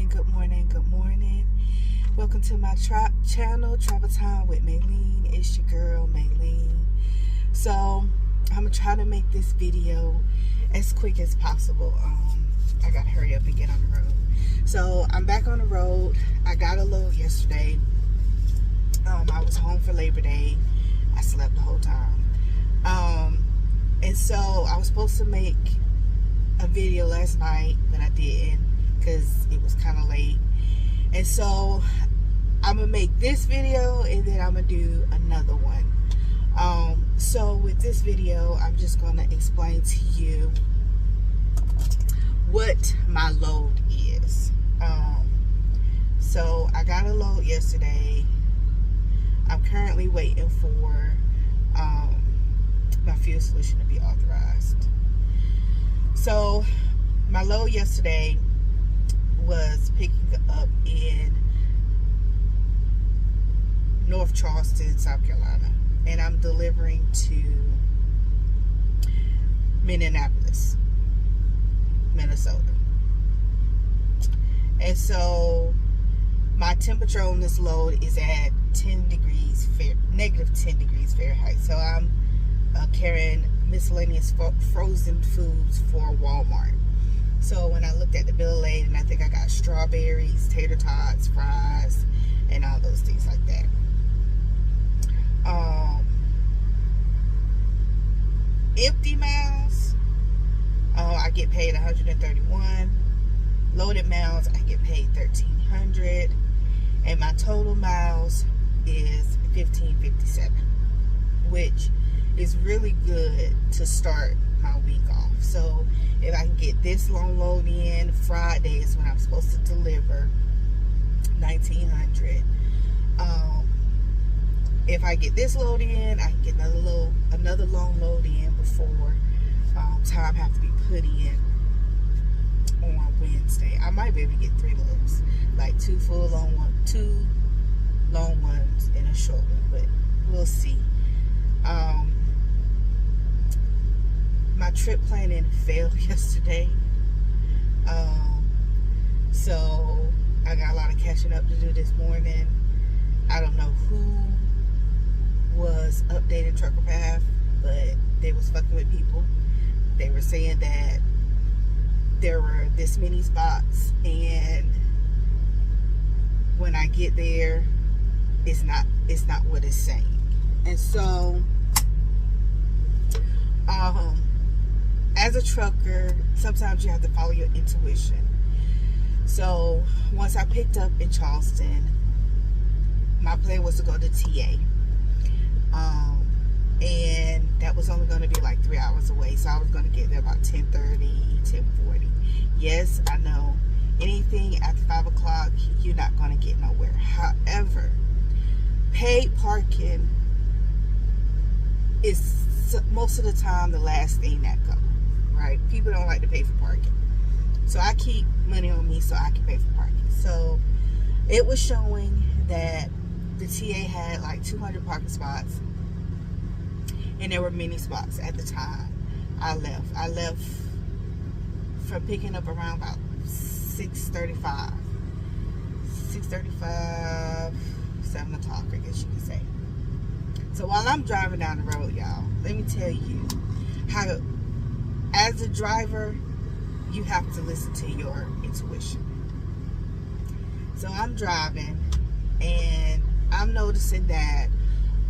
good morning, good morning. Welcome to my channel, Travel-Tyme with Maylene. It's your girl, Maylene. So, I'm going to try to make this video as quick as possible. I got to hurry up and get on the road. So, I'm back on the road. I got a load yesterday. I was home for Labor Day. I slept the whole time. And so, I was supposed to make a video last night, but I didn't because it was kind of late. And so I'm gonna make this video and then I'm gonna do another one. So with this video, I'm just gonna explain to you what my load is. So I got a load yesterday. I'm currently waiting for my fuel solution to be authorized. So my load yesterday was picking up in North Charleston, South Carolina, and I'm delivering to Minneapolis, Minnesota. And so my temperature on this load is at negative 10 degrees Fahrenheit. So I'm carrying miscellaneous frozen foods for Walmart. So when I looked at the bill of lading, I think I got strawberries, tater tots, fries, and all those things like that. Empty miles, I get paid $131. Loaded miles, I get paid $1,300, and my total miles is $1,557, which is really good to start my week off. So if I can get this long load in, Friday is when I'm supposed to deliver, $1,900. If I get this load in, I can get another long load in before time have to be put in on Wednesday. I might be able to get 3 loads, like 2 long ones and a short one, but we'll see. My trip planning failed yesterday, so I got a lot of catching up to do this morning. I don't know who was updating Trucker Path, but they was fucking with people. They were saying that there were this many spots, and when I get there, it's not what it's saying. And so as a trucker, sometimes you have to follow your intuition. So once I picked up in Charleston, my plan was to go to TA. And that was only going to be like 3 hours away. So I was going to get there about 10:30, 10:40. Yes, I know. Anything after 5 o'clock, you're not going to get nowhere. However, paid parking is most of the time the last thing that goes. Right? People don't like to pay for parking. So I keep money on me so I can pay for parking. So it was showing that the TA had like 200 parking spots, and there were many spots at the time I left from picking up around about 6:35, 7 o'clock, I guess you could say. So while I'm driving down the road, y'all, let me tell you how, as a driver, you have to listen to your intuition. So I'm driving, and I'm noticing that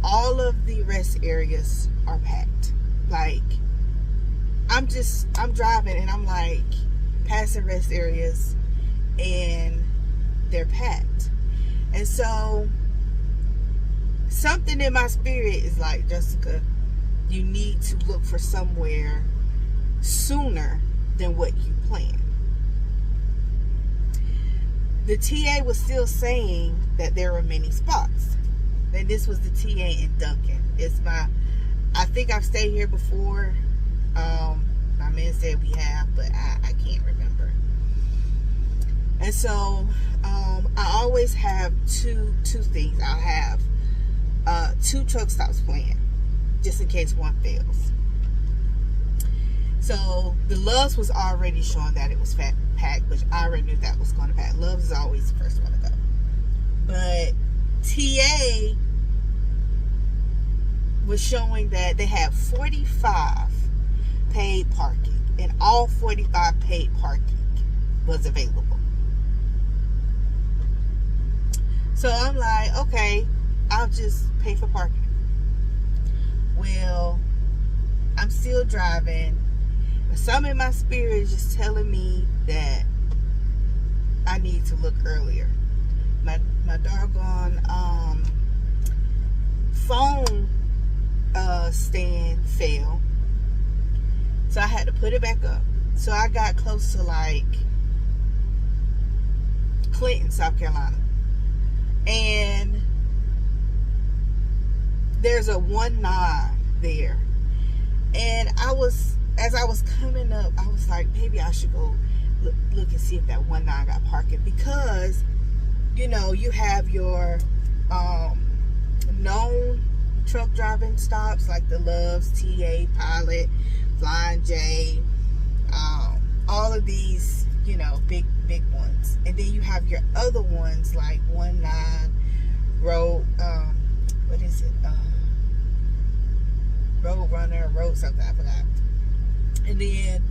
all of the rest areas are packed. Like, I'm driving, and I'm like passing rest areas, and they're packed. And so something in my spirit is like, Jessica, you need to look for somewhere sooner than what you planned. The TA was still saying that there were many spots. And this was the TA in Duncan. I think I've stayed here before. My man said we have, but I can't remember. And so I always have two things. I'll have 2 truck stops planned, just in case one fails. So So the Loves was already showing that it was packed, which I already knew that was going to pack. Loves is always the first one to go. But TA was showing that they had 45 paid parking, and all 45 paid parking was available. So I'm like, okay, I'll just pay for parking. Well, I'm still driving. Some in my spirit is just telling me that I need to look earlier. My doggone phone stand fell, so I had to put it back up. So I got close to like Clinton, South Carolina, and there's a 1-9 there, and as I was coming up, I was like, maybe I should go look and see if that 1-9 got parking, because you know, you have your known truck driving stops like the Loves, TA, Pilot, Flying J, all of these, you know, big ones. And then you have your other ones like 1-9 Road, what is it? Road Runner, Road something, I forgot. And then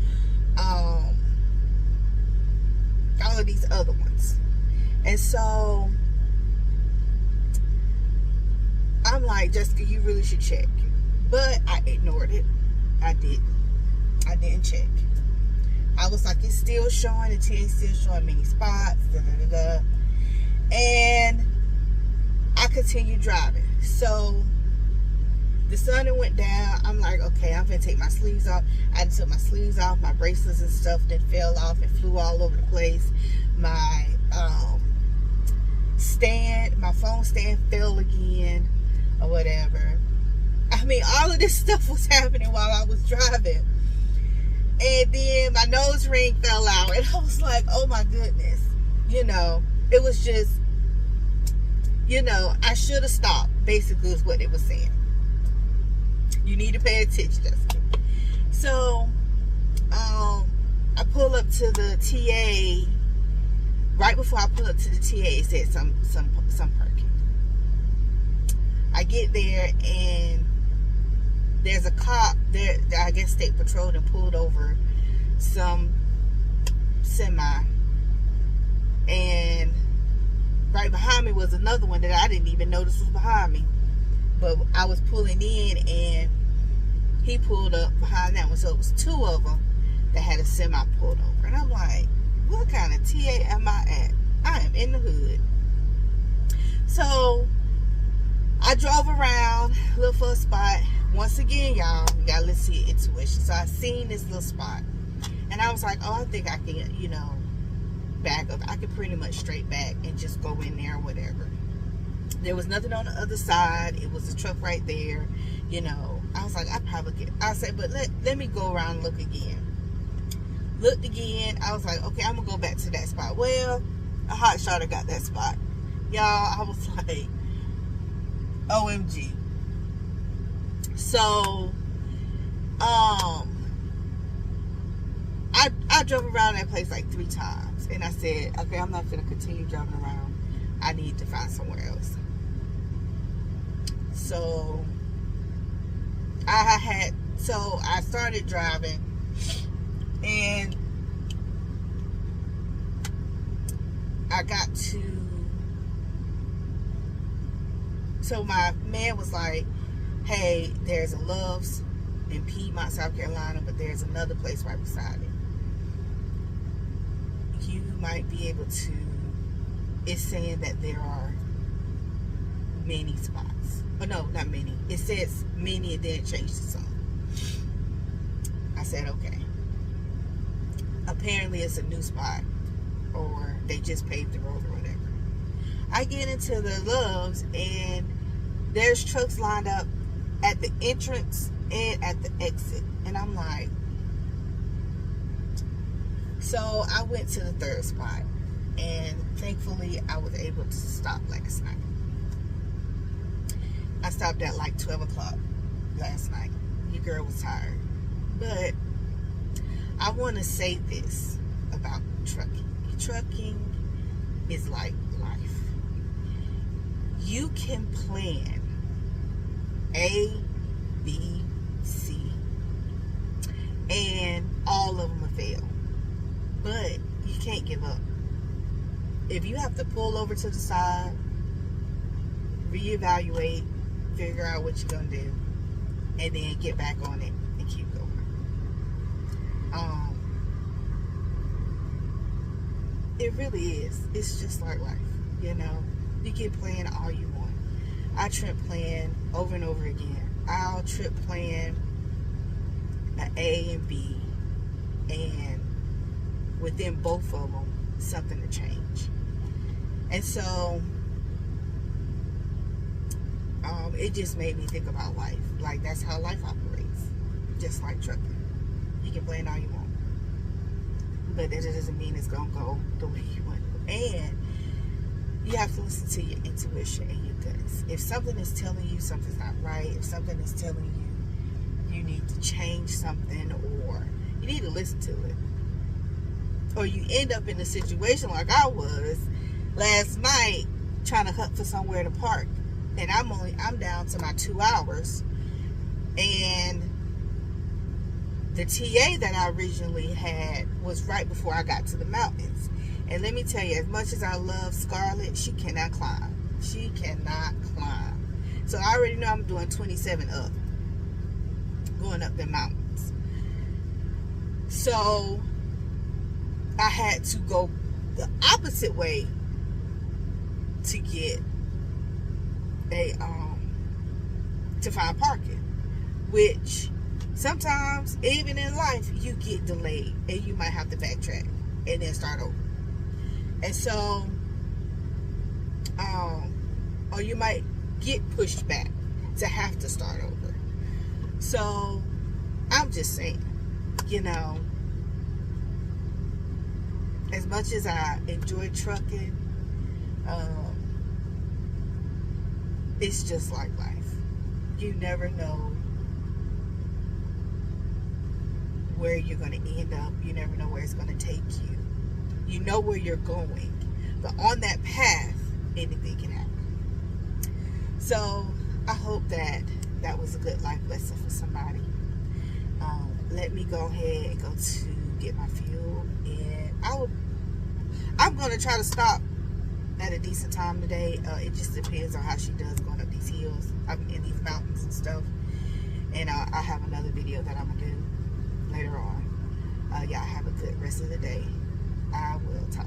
all of these other ones. And so I'm like, Jessica, you really should check. But I ignored it. I didn't check. I was like, it's still showing, the TA's still showing many spots, and I continued driving. So the sun went down. I'm like, okay, I'm gonna take my sleeves off. I took my sleeves off, my bracelets and stuff that fell off and flew all over the place. My my phone stand fell again, or whatever. I mean, all of this stuff was happening while I was driving. And then my nose ring fell out, and I was like, oh my goodness. You know, it was just, you know, I should have stopped, basically is what it was saying. You need to pay attention, Jessica. So, I pull up to the TA. Right before I pull up to the TA, it said some parking. I get there, and there's a cop there. I guess state patrol and pulled over some semi, and right behind me was another one that I didn't even notice was behind me. But I was pulling in, and he pulled up behind that one. So it was two of them that had a semi pulled over. And I'm like, what kind of TA am I at? I am in the hood. So I drove around, looked for a spot. Once again, y'all, you gotta listen to your intuition. So I seen this little spot, and I was like, oh, I think I can, you know, back up. I could pretty much straight back and just go in there or whatever. There was nothing on the other side. It was a truck right there. You know, I was like, I said, but let me go around and look again. Looked again. I was like, okay, I'm gonna go back to that spot. Well, a hot shotter got that spot. Y'all, I was like, OMG. So, I drove around that place like 3 times, and I said, okay, I'm not gonna continue driving around. I need to find somewhere else. So I started driving, and I got to, so my man was like, hey, there's a Love's in Piedmont, South Carolina, but there's another place right beside it. You might be able to, it's saying that there are many spots. Oh, no, not many. It says many, and then it changed to some. I said, okay. Apparently it's a new spot, or they just paved the road or whatever. I get into the Loves, and there's trucks lined up at the entrance and at the exit. And I'm like, so I went to the third spot, and thankfully I was able to stop last night. I stopped at like 12 o'clock last night. Your girl was tired, but I want to say this about trucking. Trucking is like life. You can plan A, B, C, and all of them will fail. But you can't give up. If you have to pull over to the side, reevaluate, figure out what you're going to do, and then get back on it and keep going. It really is. It's just like life, you know. You can plan all you want. I trip plan over and over again. I'll trip plan an A and B, and within both of them, something to change. And so, it just made me think about life. Like, that's how life operates. Just like trucking. You can plan all you want, but that doesn't mean it's going to go the way you want it. And you have to listen to your intuition and your guts. If something is telling you something's not right, if something is telling you you need to change something, or you need to listen to it, or you end up in a situation like I was last night trying to hunt for somewhere to park, and I'm down to my 2 hours, and the TA that I originally had was right before I got to the mountains. And let me tell you, as much as I love Scarlett, she cannot climb. She cannot climb. So I already know I'm doing 27 up, going up the mountains. So I had to go the opposite way to get to find parking, which sometimes, even in life, you get delayed and you might have to backtrack and then start over. And so, or you might get pushed back to have to start over. So, I'm just saying, you know, as much as I enjoy trucking, it's just like life. You never know where you're going to end up. You never know where it's going to take you. You know where you're going, but on that path, anything can happen. So I hope that was a good life lesson for somebody. Let me go ahead and go to get my fuel, and I'm going to try to stop at a decent time today. It just depends on how she does going up these hills. I'm in these mountains and stuff, and I have another video that I'm going to do later on. Y'all have a good rest of the day. I will talk